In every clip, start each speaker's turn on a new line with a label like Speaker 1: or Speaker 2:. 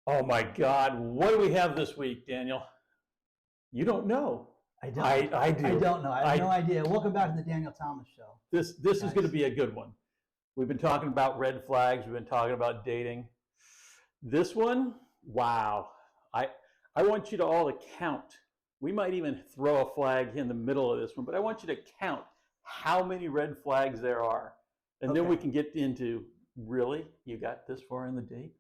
Speaker 1: Oh my God, what do we have this week, Daniel? You don't know.
Speaker 2: I don't.
Speaker 1: I do.
Speaker 2: I don't know. I have no idea. Welcome back to the Daniel Thomas Show.
Speaker 1: This is going to be a good one. We've been talking about red flags. We've been talking about dating. This one, wow. I want you to all to count. We might even throw a flag in the middle of this one, but I want you to count how many red flags there are. And then we can get into, really? You got this far in the date?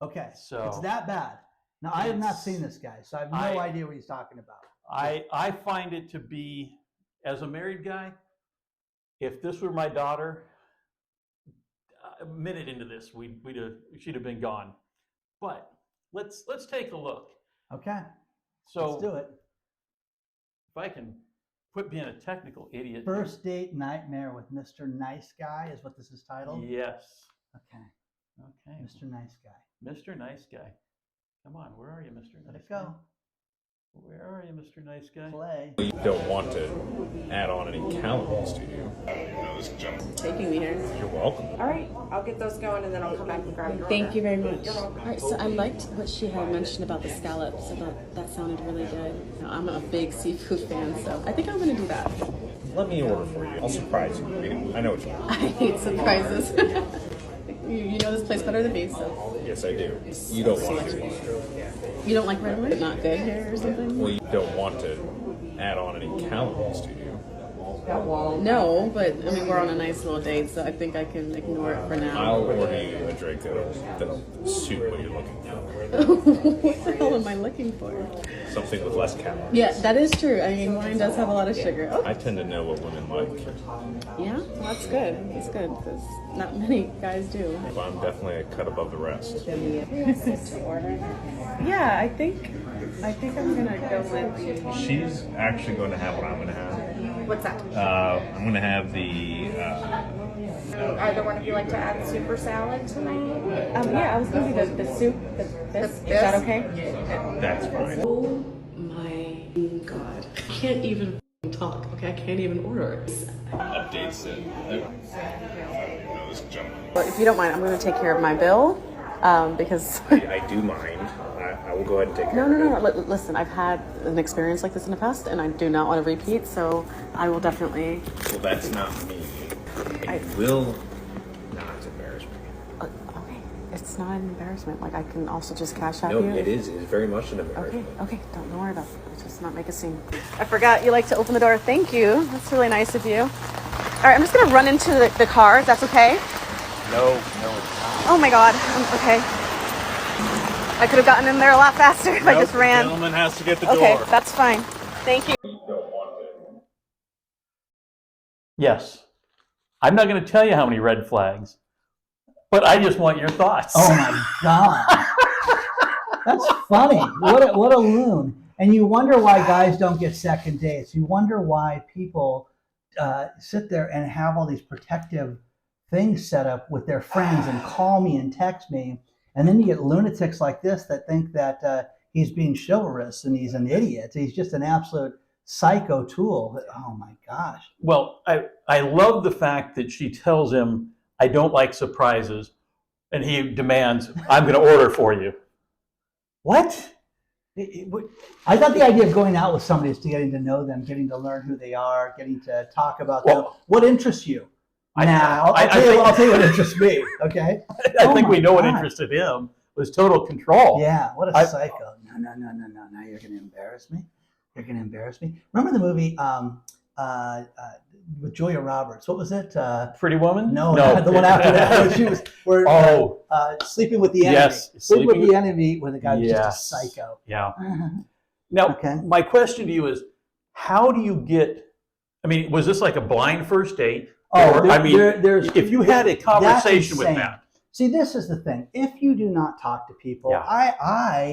Speaker 2: Okay,
Speaker 1: so
Speaker 2: it's that bad. Now, I have not seen this guy, so I have no idea what he's talking about.
Speaker 1: I find it to be, as a married guy, if this were my daughter, a minute into this, she'd have been gone. But let's take a look.
Speaker 2: Okay,
Speaker 1: so
Speaker 2: let's do it.
Speaker 1: If I can quit being a technical idiot.
Speaker 2: First Date Nightmare with Mr. Nice Guy is what this is titled?
Speaker 1: Yes.
Speaker 2: Okay.
Speaker 1: Okay.
Speaker 2: Mr. Nice Guy.
Speaker 1: Mr. Nice Guy. Come on, where are you, Mr. Nice Guy?
Speaker 2: Let it go.
Speaker 1: Where are you, Mr. Nice Guy?
Speaker 2: Play.
Speaker 3: You don't want to add on any calories to you.
Speaker 4: Taking me here.
Speaker 3: You're welcome.
Speaker 4: All right, I'll get those going and then I'll come back and grab your
Speaker 5: Thank
Speaker 4: order.
Speaker 5: you very much. All right, so I liked what she had mentioned about the scallops. I thought that sounded really good. You know, I'm a big seafood fan, so I think I'm going to do that.
Speaker 3: Let me order for you. I'll surprise you. I know what you want.
Speaker 5: I hate surprises. You know this place better than me, so.
Speaker 3: Yes, I do. You don't want to.
Speaker 5: You don't like red wine? Not good here or something?
Speaker 3: Well, you don't want to add on any calories to you.
Speaker 5: No, but I mean, we're on a nice little date, so I think I can ignore it for now.
Speaker 3: I'll order you a drink that'll suit what you're looking for.
Speaker 5: What the hell am I looking for?
Speaker 3: Something with less calories.
Speaker 5: Yeah, that is true. I mean, wine does have a lot of sugar. Oh.
Speaker 3: I tend to know what women like.
Speaker 5: Yeah, well, that's good. That's good, because not many guys do.
Speaker 3: Well, I'm definitely a cut above the rest.
Speaker 4: Yeah, I think I'm gonna go with the.
Speaker 3: She's actually going to have what I'm going to have.
Speaker 4: What's that?
Speaker 3: I'm going to have the.
Speaker 4: Either one of you like to add soup or salad tonight?
Speaker 5: Yeah, I was going to do the soup, this. Is that okay?
Speaker 3: That's fine.
Speaker 5: Oh my God. I can't even talk, okay? I can't even order.
Speaker 3: Updates and
Speaker 5: If you don't mind, I'm going to take care of my bill, because...
Speaker 3: I do mind. I will go ahead and take care of it.
Speaker 5: No. Listen, I've had an experience like this in the past, and I do not want to repeat, so I will definitely...
Speaker 3: Well, that's not me. It will not embarrass me.
Speaker 5: Okay, it's not an embarrassment. Like, I can also just cash out
Speaker 3: No,
Speaker 5: you.
Speaker 3: it is. It's very much an embarrassment.
Speaker 5: Okay, don't worry about it. Just not make a scene. I forgot you like to open the door. Thank you. That's really nice of you. All right, I'm just going to run into the car, if that's okay.
Speaker 3: No, it's not.
Speaker 5: Oh my God. Okay. I could have gotten in there a lot faster if I just ran.
Speaker 3: The gentleman has to get the
Speaker 5: Okay,
Speaker 3: door.
Speaker 5: that's fine. Thank you.
Speaker 1: Yes. I'm not going to tell you how many red flags, but I just want your thoughts.
Speaker 2: Oh my God. That's funny. What a loon. And you wonder why guys don't get second dates. You wonder why people sit there and have all these protective things set up with their friends and call me and text me. And then you get lunatics like this that think that he's being chivalrous and he's an idiot. He's just an absolute psycho tool. Oh my gosh.
Speaker 1: Well, I love the fact that she tells him, I don't like surprises. And he demands, I'm going to order for you. What?
Speaker 2: I thought the idea of going out with somebody is to getting to know them, getting to learn who they are, getting to talk about them. What interests you? I'll tell you what interests me, okay?
Speaker 1: I think we know what interested him was total control.
Speaker 2: Yeah, what a psycho. No. Now you're going to embarrass me? You're going to embarrass me? Remember the movie with Julia Roberts? What was it?
Speaker 1: Pretty Woman?
Speaker 2: No, the one after that. She was Sleeping with the Enemy. Yes. Sleeping with the Enemy, where the guy was just a psycho.
Speaker 1: Yeah. Now, my question to you is, how do you get, I mean, was this like a blind first date? If you had a conversation with them.
Speaker 2: See, this is the thing. If you do not talk to people, I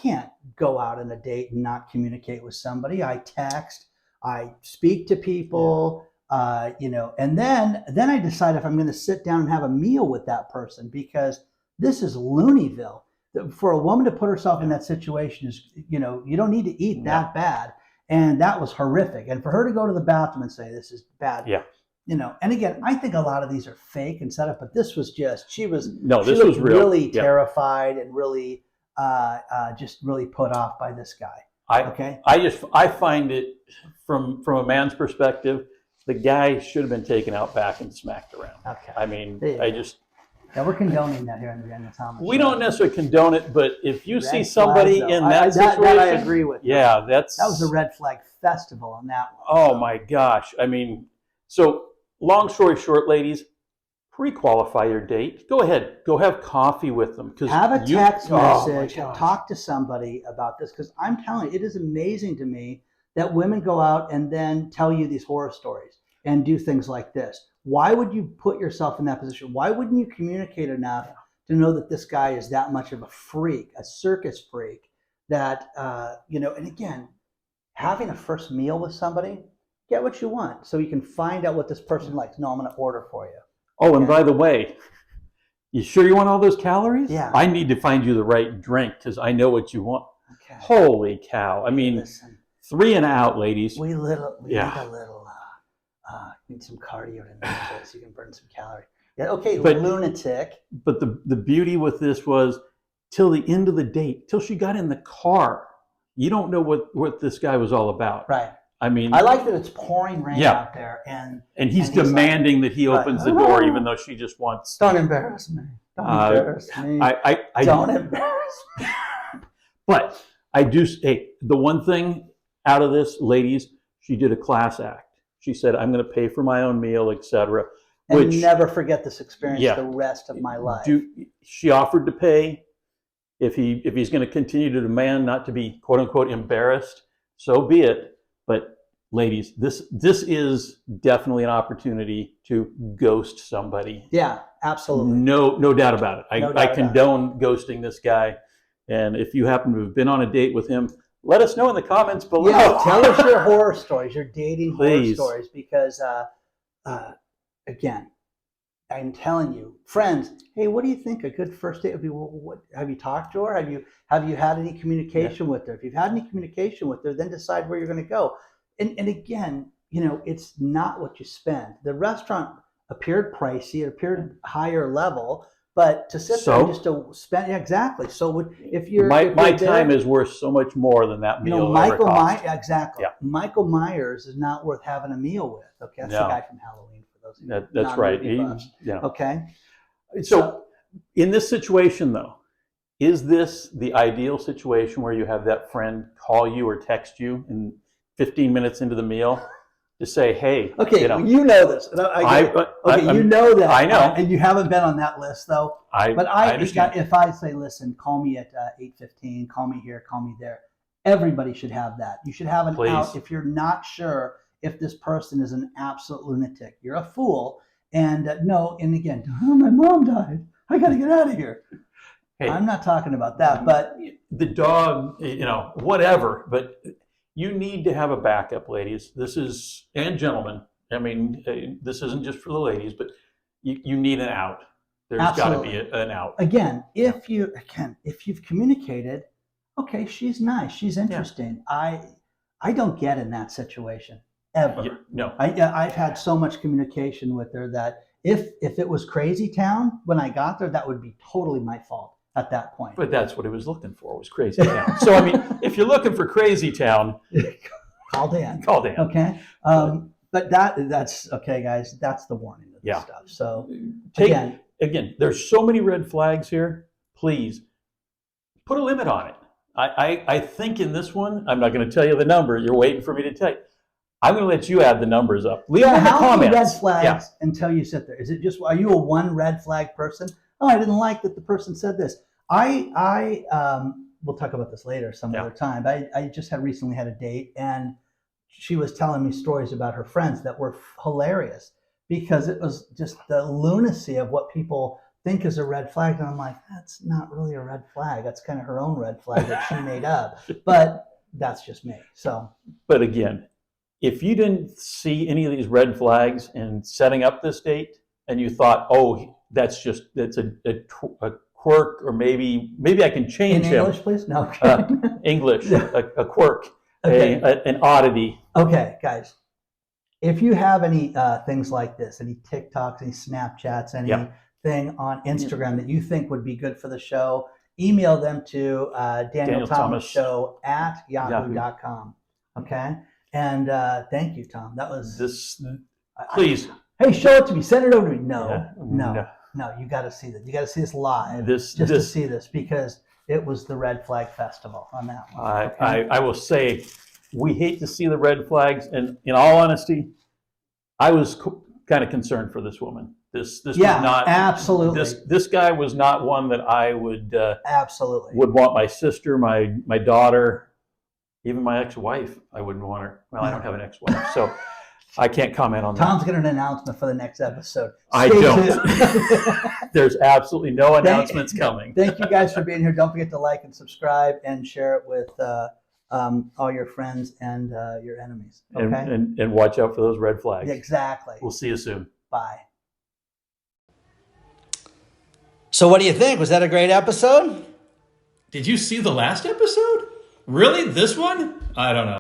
Speaker 2: can't go out on a date and not communicate with somebody. I text, I speak to people, and then I decide if I'm going to sit down and have a meal with that person, because this is Looneyville. For a woman to put herself in that situation is, you don't need to eat that bad. And that was horrific. And for her to go to the bathroom and say, this is bad.
Speaker 1: Yeah.
Speaker 2: and again, I think a lot of these are fake and set up, but this was just, she
Speaker 1: this
Speaker 2: looked
Speaker 1: was real.
Speaker 2: really
Speaker 1: Yeah.
Speaker 2: terrified and really, just really put off by this guy.
Speaker 1: I find it from a man's perspective, the guy should have been taken out back and smacked around.
Speaker 2: Okay.
Speaker 1: I mean,
Speaker 2: Yeah, we're condoning that here in the Daniel Thomas
Speaker 1: we
Speaker 2: Show.
Speaker 1: don't necessarily condone it, but if you
Speaker 2: Red
Speaker 1: see somebody
Speaker 2: flag, though.
Speaker 1: in that situation,
Speaker 2: that I agree with.
Speaker 1: yeah,
Speaker 2: That was a red flag festival on that one.
Speaker 1: Oh my gosh. I mean, so long story short, ladies, pre-qualify your date. Go ahead. Go have coffee with them.
Speaker 2: Have a text message and
Speaker 1: gosh.
Speaker 2: talk to somebody about this, because I'm telling you, it is amazing to me that women go out and then tell you these horror stories and do things like this. Why would you put yourself in that position? Why wouldn't you communicate enough to know that this guy is that much of a freak, a circus freak, that, and again, having a first meal with somebody, get what you want so you can find out what this person likes. No, I'm going to order for you.
Speaker 1: Oh, and by the way, you sure you want all those calories?
Speaker 2: Yeah.
Speaker 1: I need to find you the right drink because I know what you want.
Speaker 2: Okay.
Speaker 1: Holy cow. I mean,
Speaker 2: Listen,
Speaker 1: 3 and out, ladies.
Speaker 2: we need a little, need some cardio tonight so you can burn some calories. Yeah, okay,
Speaker 1: But-
Speaker 2: lunatic.
Speaker 1: But the beauty with this was till the end of the date, till she got in the car, you don't know what this guy was all about.
Speaker 2: Right.
Speaker 1: I mean,
Speaker 2: I like that it's pouring rain
Speaker 1: Yeah.
Speaker 2: out there, and
Speaker 1: he's
Speaker 2: and he's
Speaker 1: demanding that he
Speaker 2: Right.
Speaker 1: opens the door, even though she just wants.
Speaker 2: don't embarrass me. Don't embarrass me. Don't embarrass me.
Speaker 1: But I do. Hey, the one thing out of this, ladies, she did a class act. She said, "I'm going to pay for my own meal, etc."
Speaker 2: And never forget this experience
Speaker 1: Yeah.
Speaker 2: the rest of my life.
Speaker 1: She offered to pay if he's going to continue to demand not to be quote unquote embarrassed. So be it. But ladies, this is definitely an opportunity to ghost somebody.
Speaker 2: Yeah, absolutely.
Speaker 1: No doubt about it.
Speaker 2: No
Speaker 1: I
Speaker 2: doubt
Speaker 1: condone ghosting this guy. And if you happen to have been on a date with him, let us know in the comments below.
Speaker 2: Yeah, tell us your horror stories, your dating
Speaker 1: Please.
Speaker 2: horror stories, because again, I'm telling you, friends. Hey, what do you think a good first date would be? What have you talked to her? Have you had any communication with her? If you've had any communication with her, then decide where you're going to go. And again, it's not what you spend. The restaurant appeared pricey, it appeared higher level, but to sit there and just to spend, yeah, exactly. So if you're
Speaker 1: my time is worth so much more than that meal.
Speaker 2: Michael
Speaker 1: ever cost.
Speaker 2: Myers, exactly.
Speaker 1: Yeah.
Speaker 2: Michael Myers is not worth having a meal with. Okay, that's the
Speaker 1: No.
Speaker 2: guy from Halloween. For those of you
Speaker 1: That's right.
Speaker 2: non-movie buffs. Okay.
Speaker 1: So in this situation, though, is this the ideal situation where you have that friend call you or text you in 15 minutes into the meal to say, "Hey,
Speaker 2: Okay, you know this. And you know that.
Speaker 1: I know.
Speaker 2: And you haven't been on that list, though. But
Speaker 1: I understand.
Speaker 2: if I say, listen, call me at 8:15, call me here, call me there, everybody should have that. You should have an
Speaker 1: Please.
Speaker 2: out if you're not sure if this person is an absolute lunatic. You're a fool. And and again, my mom died. I got to get out of here.
Speaker 1: Hey,
Speaker 2: I'm not talking about that, but
Speaker 1: the dog, whatever. But you need to have a backup, ladies. And gentlemen. I mean, this isn't just for the ladies, but you need an out. There's got to be an out.
Speaker 2: Again, if you've communicated, okay, she's nice, she's interesting. Yeah. I don't get in that situation ever.
Speaker 1: Yeah, no.
Speaker 2: I've had so much communication with her that if it was crazy town when I got there, that would be totally my fault at that point.
Speaker 1: But that's what he was looking for, was crazy town. So I mean, if you're looking for crazy town,
Speaker 2: call Dan.
Speaker 1: Call Dan.
Speaker 2: Okay. But that's okay, guys. That's the warning of this stuff. So
Speaker 1: again, there's so many red flags here. Please put a limit on it. I think in this one, I'm not going to tell you the number. You're waiting for me to tell you. I'm going to let you add the numbers up. Leave them in the comments.
Speaker 2: Red flags until you sit there. Is it are you a one red flag person? Oh, I didn't like that the person said this. We'll talk about this later some other time. But I just recently had a date, and she was telling me stories about her friends that were hilarious because it was just the lunacy of what people think is a red flag. And I'm like, that's not really a red flag. That's kind of her own red flag that she made up. But that's just me. So.
Speaker 1: But again, if you didn't see any of these red flags in setting up this date, and you thought, "Oh, that's a quirk," or maybe I can change
Speaker 2: in English, please. No.
Speaker 1: English, a quirk,
Speaker 2: okay.
Speaker 1: an oddity.
Speaker 2: Okay, guys. if you have any things like this, any TikToks, any Snapchats,
Speaker 1: Yeah.
Speaker 2: anything on Instagram that you think would be good for the show, email them to Daniel Thomas Show at yahoo.com. Okay. And thank you, Tom. That was
Speaker 1: This, please.
Speaker 2: Hey, show it to me. Send it over to me. No,
Speaker 1: Yeah.
Speaker 2: no. You got to see this. You got to see this live.
Speaker 1: To
Speaker 2: See this, because it was the Red Flag Festival on that one. Okay?
Speaker 1: I will say, we hate to see the red flags, and in all honesty, I was kind of concerned for this woman. This was not
Speaker 2: absolutely.
Speaker 1: This guy was not one that I would
Speaker 2: absolutely
Speaker 1: would want my sister, my daughter, even my ex-wife. I wouldn't want her. Well, I don't have an ex-wife, so I can't comment on that.
Speaker 2: Tom's got an announcement for the next episode.
Speaker 1: I don't. There's absolutely no announcements coming.
Speaker 2: Thank you guys for being here. Don't forget to like and subscribe and share it with all your friends and your enemies. Okay?
Speaker 1: And watch out for those red flags.
Speaker 2: Exactly.
Speaker 1: We'll see you soon.
Speaker 2: Bye.
Speaker 6: So what do you think? Was that a great episode?
Speaker 7: Did you see the last episode? Really? This one? I don't know.